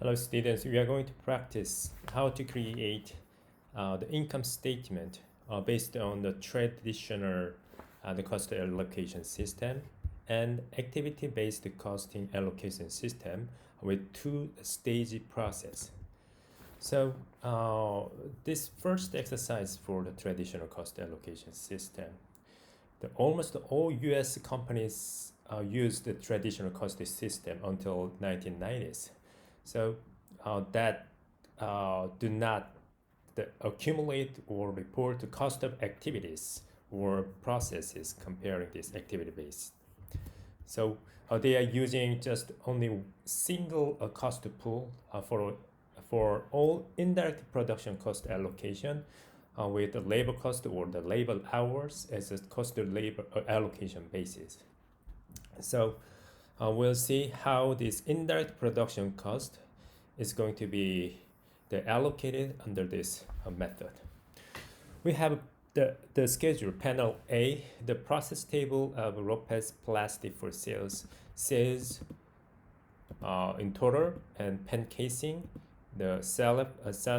Hello students, we are going to practice how to create the income statement based on the traditional the cost allocation system and activity-based costing allocation system with two-stage process. So this first exercise for the traditional cost allocation system. Almost all US companies used the traditional cost system until 1990s. So that do not accumulate or report the cost of activities or processes comparing this activity base. So they are using just only single cost pool for all indirect production cost allocation with the labor cost or the labor hours as a cost of labor allocation basis. So we'll see how this indirect production cost is going to be allocated under this method. We have the schedule, panel A, the process table of Lopez plastic for sales in total, and pen casing, the cell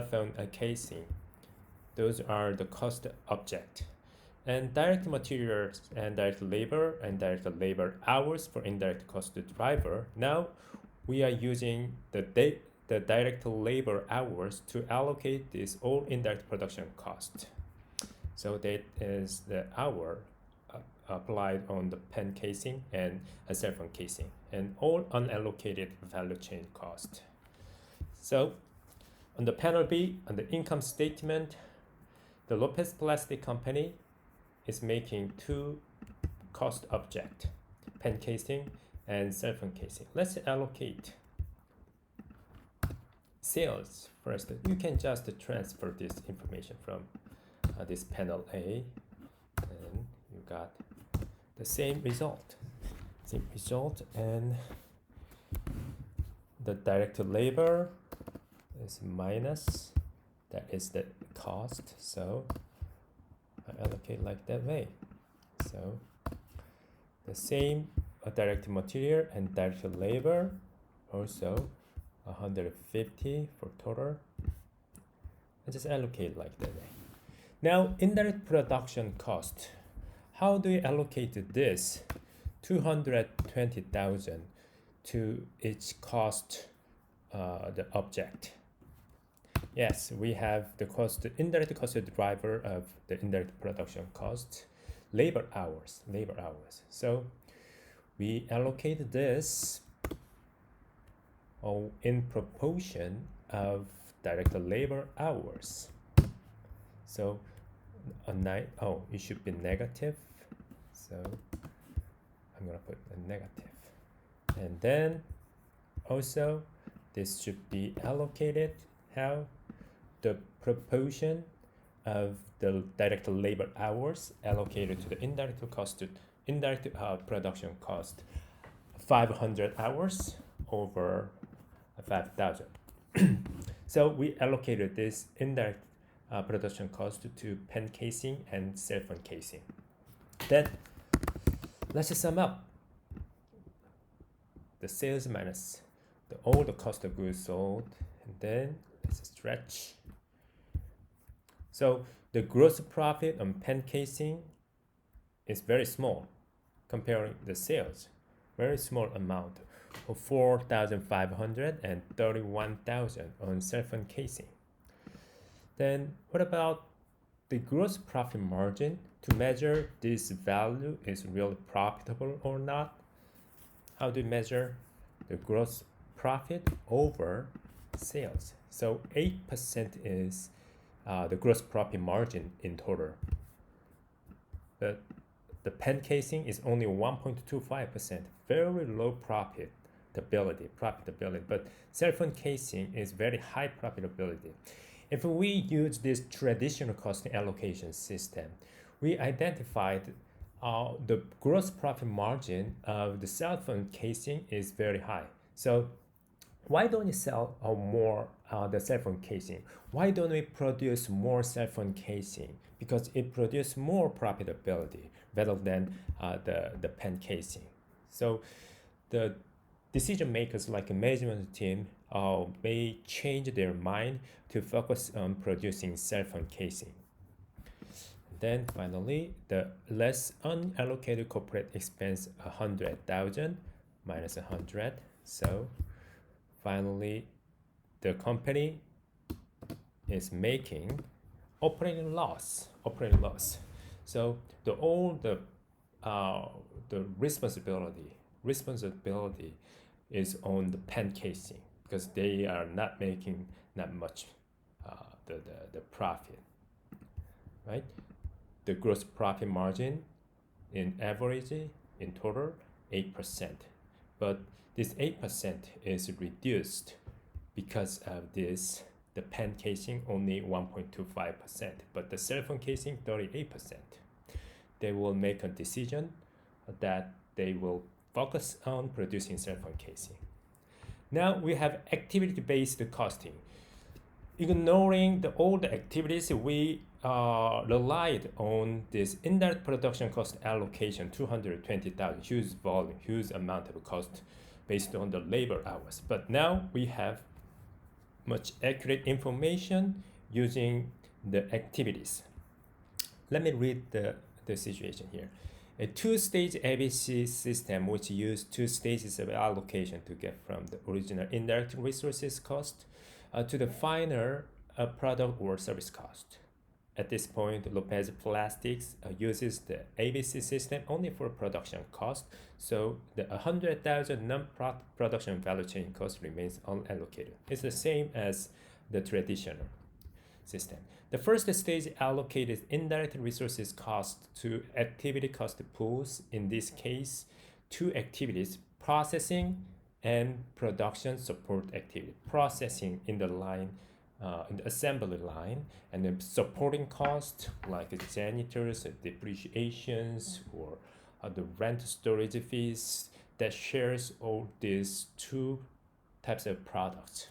phone casing. Those are the cost object. And direct materials and direct labor hours for indirect cost driver. Now we are using the direct labor hours to allocate this all indirect production cost. So that is the hour applied on the pen casing and a cell phone casing and all unallocated value chain cost. So on the panel B, on the income statement, the Lopez Plastic Company is making two cost object, pen casing and cell phone casing. Let's allocate sales first. You can just transfer this information from this panel A, and you got the same result. And the direct labor is minus, that is the cost. So I allocate like that way. So the same direct material and direct labor, also 150 for total. I just allocate like that way. Now indirect production cost. How do we allocate this? 220,000 to each cost the object. Yes, we have the indirect cost driver of the indirect production cost, labor hours. So we allocate this in proportion of direct labor hours. So it should be negative. So I'm gonna put a negative. And then also this should be allocated how? The proportion of the direct labor hours allocated to the indirect production cost, 500 hours over 5,000. So we allocated this indirect production cost to pen casing and cell phone casing. Then let's sum up the sales minus all the cost of goods sold, and then let's stretch. So the gross profit on pen casing is very small comparing the sales, very small amount of 4,500 and 31,000 on cell phone casing. Then what about the gross profit margin? To measure this value is really profitable or not, how do you measure the gross profit over sales? So 8% is the gross profit margin in total. The pen casing is only 1.25%, very low profitability, but cell phone casing is very high profitability. If we use this traditional cost allocation system, we identified the gross profit margin of the cell phone casing is very high. So why don't you sell more the cell phone casing? Why don't we produce more cell phone casing? Because it produces more profitability rather than the pen casing. So the decision makers like a management team may change their mind to focus on producing cell phone casing. Then finally, the less unallocated corporate expense 100,000 minus 100. So finally, the company is making operating loss. So the responsibility is on the pen casing because they are not making that much the profit, right? The gross profit margin in average in total 8%, but this 8% is reduced because of this. The pen casing only 1.25%, but the cell phone casing 38%. They will make a decision that they will focus on producing cell phone casing. Now we have activity-based costing. Ignoring all the activities, we relied on this indirect production cost allocation, 220,000, huge volume, huge amount of cost based on the labor hours. But now we have much accurate information using the activities. Let me read the situation here. A two-stage ABC system which used two stages of allocation to get from the original indirect resources cost to the final product or service cost. At this point, Lopez Plastics uses the ABC system only for production cost, so the 100,000 non-production value chain cost remains unallocated. It's the same as the traditional system. The first stage allocated indirect resources cost to activity cost pools, in this case, two activities, processing and production support activity. Processing in the line, in the assembly line, and then supporting costs like janitors, depreciations, or the rent storage fees that shares all these two types of products.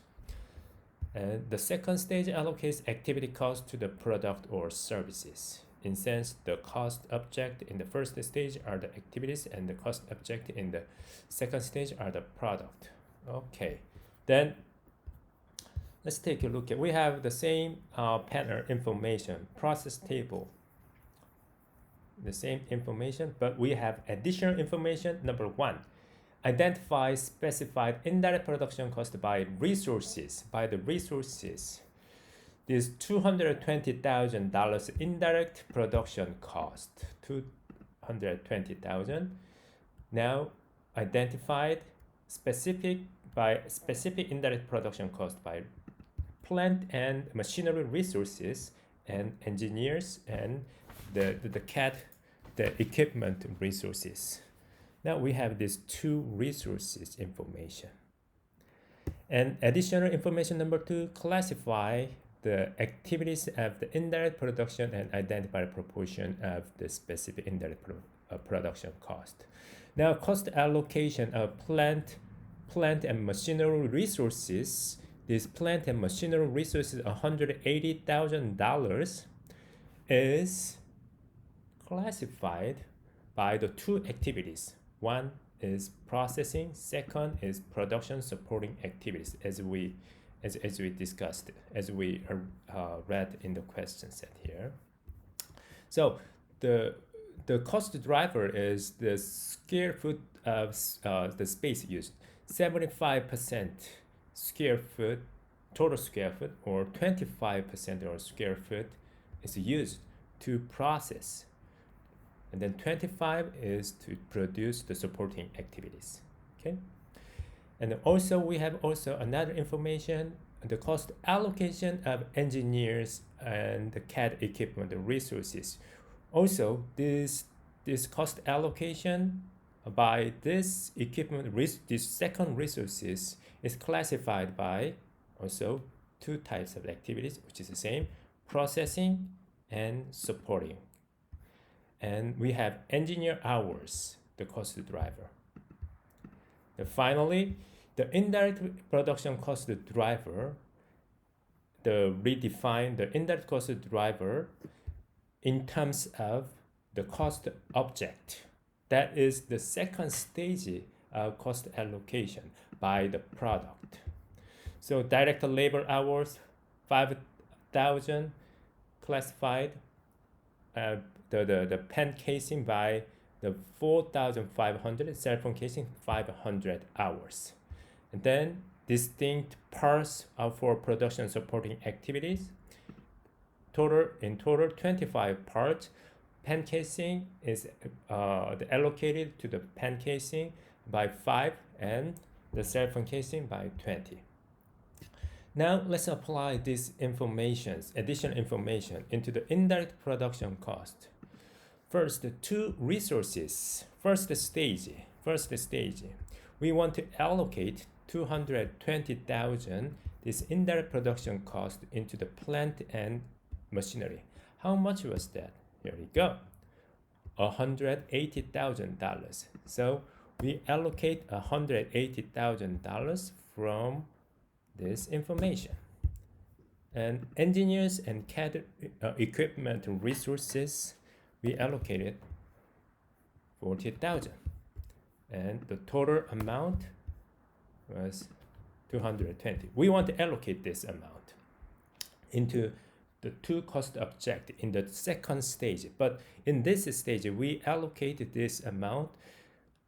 And the second stage allocates activity cost to the product or services. In sense, the cost object in the first stage are the activities, and the cost object in the second stage are the product. Okay, then let's take a look at, we have the same pattern information, process table, the same information, but we have additional information. Number one, identify specified indirect production cost by resources, This $220,000 indirect production cost, 220,000, now identified specific indirect production cost by plant and machinery resources and engineers and the CAD, the equipment resources. Now we have these two resources information. And additional information number two, classify the activities of the indirect production and identify proportion of the specific indirect production cost. Now cost allocation of plant and machinery resources. This plant and machinery resources, $180,000, is classified by the two activities. One is processing, second is production supporting activities, as we discussed, as we read in the question set here. So the cost driver is the square foot of the space used. 75% square foot, total square foot, or 25% of square foot is used to process, and then 25 is to produce the supporting activities. Okay, and also we have also another information, the cost allocation of engineers and the CAD equipment, the resources. Also, this cost allocation by this equipment, this second resources, is classified by also two types of activities, which is the same, processing and supporting. And we have engineer hours, the cost driver. And finally, the indirect production cost driver, redefine the indirect cost driver in terms of the cost object. That is the second stage cost allocation by the product. So direct labor hours, 5,000 classified. The pen casing by the 4,500, cell phone casing 500 hours. And then distinct parts for production supporting activities. In total 25 parts. Pen casing is allocated to the pen casing by 5 and the cell phone casing by 20. Now let's apply this additional information into the indirect production cost. First, the two resources. First stage, we want to allocate 220,000 this indirect production cost into the plant and machinery. How much was that? Here we go, $180,000. So we allocate $180,000 from this information. And engineers and CAD equipment resources, we allocated 40,000, and the total amount was 220. We want to allocate this amount into the two cost object in the second stage, but in this stage we allocated this amount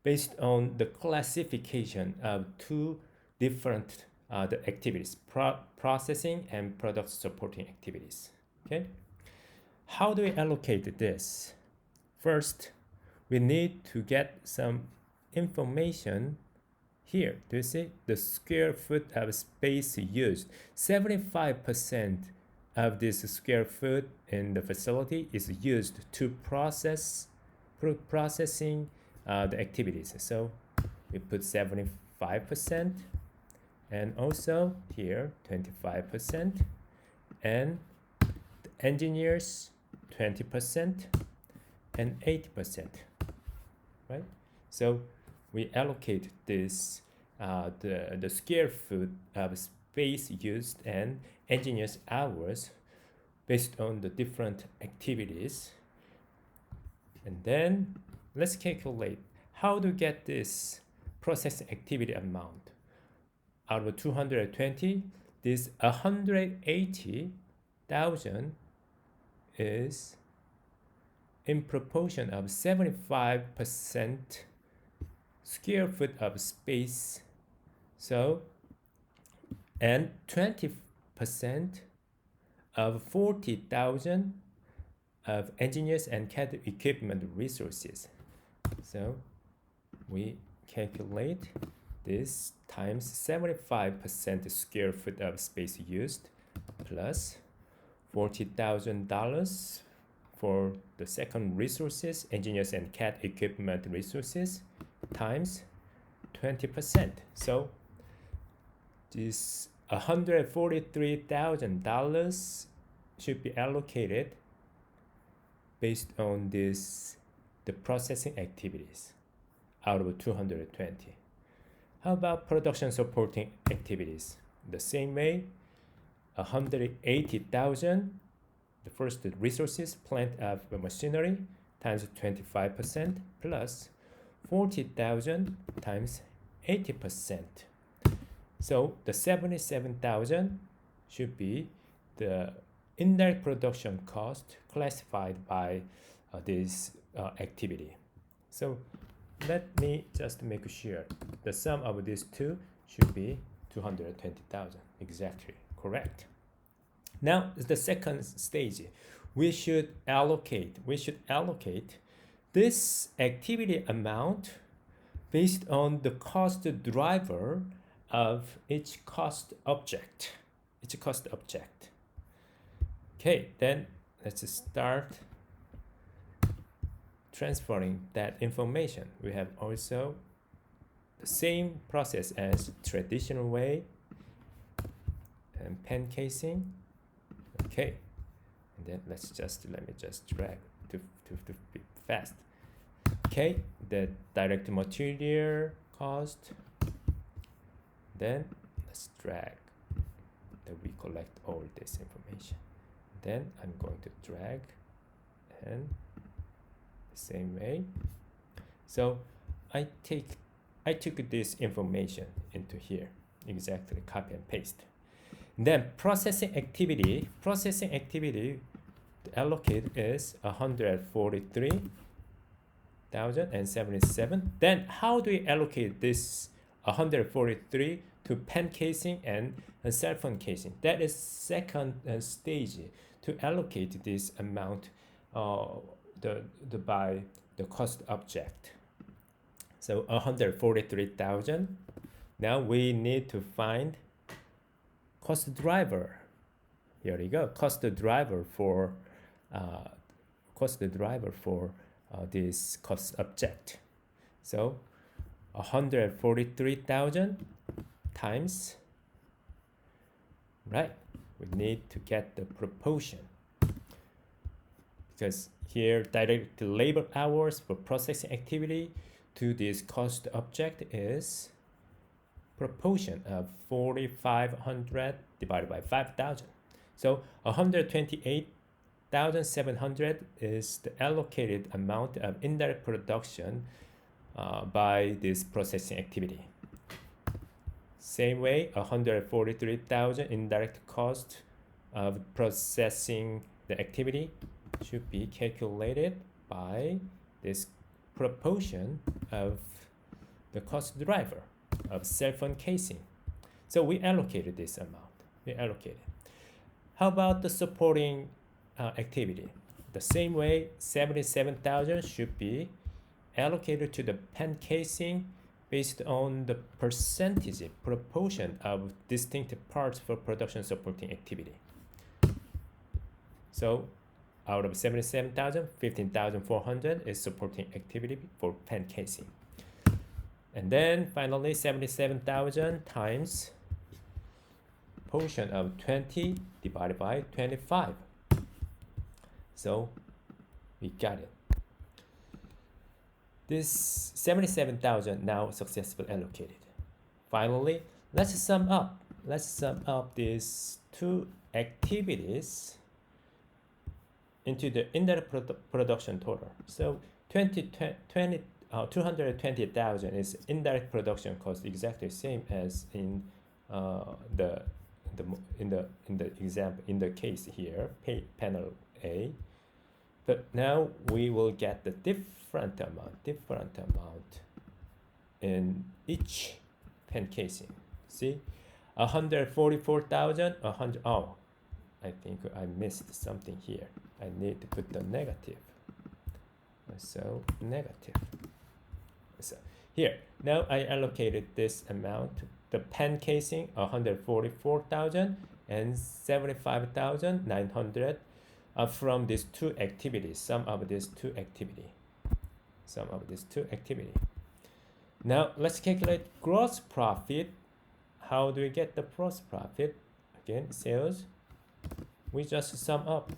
based on the classification of two different the activities, processing and product supporting activities. Okay, how do we allocate this? First, we need to get some information here. Do you see the square foot of space used? 75% of this square foot in the facility is used to processing the activities. So we put 75%, and also here 25%, and the engineers 20% and 80%, right? So we allocate this the square foot of space used and engineers hours based on the different activities. And then let's calculate how to get this process activity amount. Out of 220, this 180,000 is in proportion of 75% square foot of space. So, and 20% of 40,000 of engineers and CAD equipment resources. So we calculate this times 75% square foot of space used plus $40,000 for the second resources, engineers and CAD equipment resources, times 20%. So this $143,000 should be allocated based on the processing activities out of 220. How about production supporting activities? The same way, 180,000, the first resources, plant of machinery, times 25% plus 40,000 times 80%. So the 77,000 should be the indirect production cost classified by this activity. So let me just make sure the sum of these two should be 220,000. Exactly correct. Now the second stage, we should allocate this activity amount based on the cost driver of each cost object. Okay, then let's start transferring that information. We have also the same process as traditional way and pen casing. Okay, and then let me just drag to be fast. Okay, the direct material cost. Then let's drag that we collect all this information. Then I'm going to drag and the same way. So I take I took this information into here, exactly copy and paste. Then processing activity to allocate is 143,077. Then how do we allocate this 143 to pen casing and cell phone casing? That is second stage to allocate this amount by the cost object. So 143,000. Now we need to find cost driver. Here we go. Cost driver for this cost object. So 143,000 times, right? We need to get the proportion, because here direct labor hours for processing activity to this cost object is proportion of 4,500 divided by 5,000. So 128,700 is the allocated amount of indirect production by this processing activity. Same way, 143,000 indirect cost of processing the activity should be calculated by this proportion of the cost driver of cell phone casing. So we allocated this amount. How about the supporting activity? The same way, 77,000 should be allocated to the pen casing based on the proportion of distinct parts for production supporting activity. So out of 77,000, 15,400 is supporting activity for pen casing. And then finally 77,000 times portion of 20 divided by 25. So we got it. This 77,000 now successfully allocated. Finally, let's sum up these two activities into the indirect production total. So 220,000 is indirect production cost, exactly the same as in the example, in the case here, panel A. But now we will get the different amount in each pen casing. See, 144,000, 100. Oh, I think I missed something here. I need to put the negative. So negative. So here, now I allocated this amount. The pen casing 144,000 and 75,900 from these two activities. Sum of these two activity. Now let's calculate gross profit. How do we get the gross profit? Again, sales. We just sum up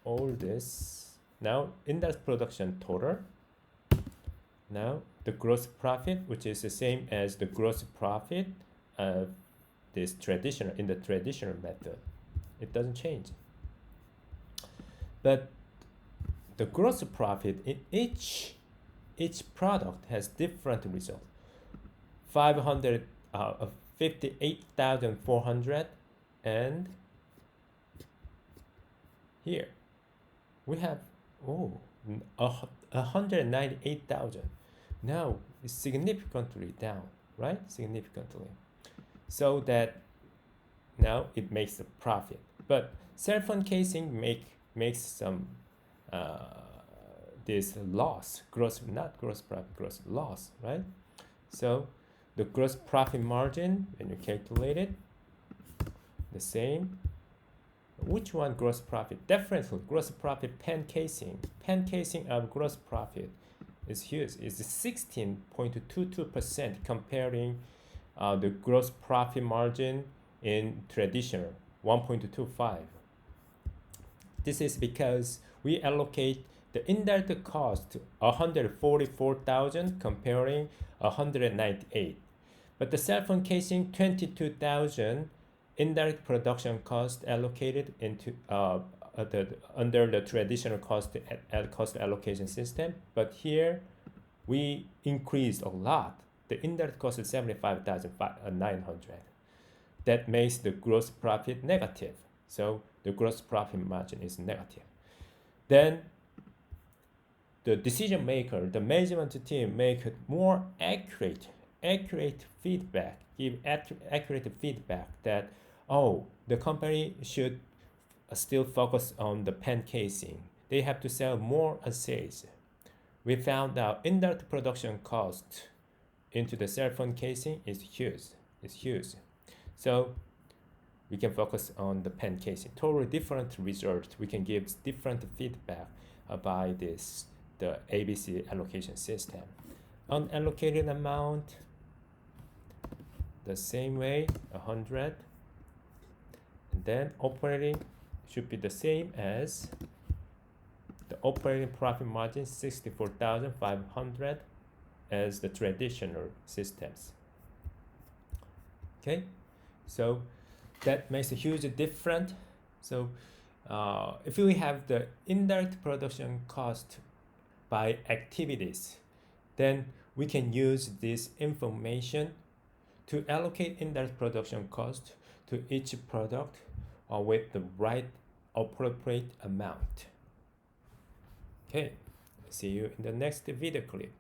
all this. Now indirect production total. Now the gross profit, which is the same as the gross profit of this traditional method. It doesn't change. But the gross profit in each product has different result. 58,400, and here we have 198,000. Now it's significantly down, right? Significantly. So that now it makes a profit. But cell phone casing makes some this loss, gross loss, right? So the gross profit margin, when you calculate it, the same. Which one gross profit? Definitely gross profit pen casing. Pen casing of gross profit is huge. It's 16.22% comparing the gross profit margin in traditional 1.25. This is because we allocate the indirect cost 144,000 comparing 198. But the cell phone casing 22,000 indirect production cost allocated into under the traditional cost allocation system. But here we increased a lot. the indirect cost is 75,900. That makes the gross profit negative. So the gross profit margin is negative. Then the decision maker, the management team, make more accurate feedback, give accurate feedback that, oh, the company should still focus on the pen casing. They have to sell more assays. We found out indirect production cost into the cell phone casing is huge. It's huge. So we can focus on the pen casing. Totally different result. We can give different feedback by the ABC allocation system. Unallocated amount, the same way, 100. And then operating should be the same as the operating profit margin, 64,500 as the traditional systems. Okay, so that makes a huge difference. So if we have the indirect production cost by activities, then we can use this information to allocate indirect production cost to each product with the right appropriate amount. Okay, see you in the next video clip.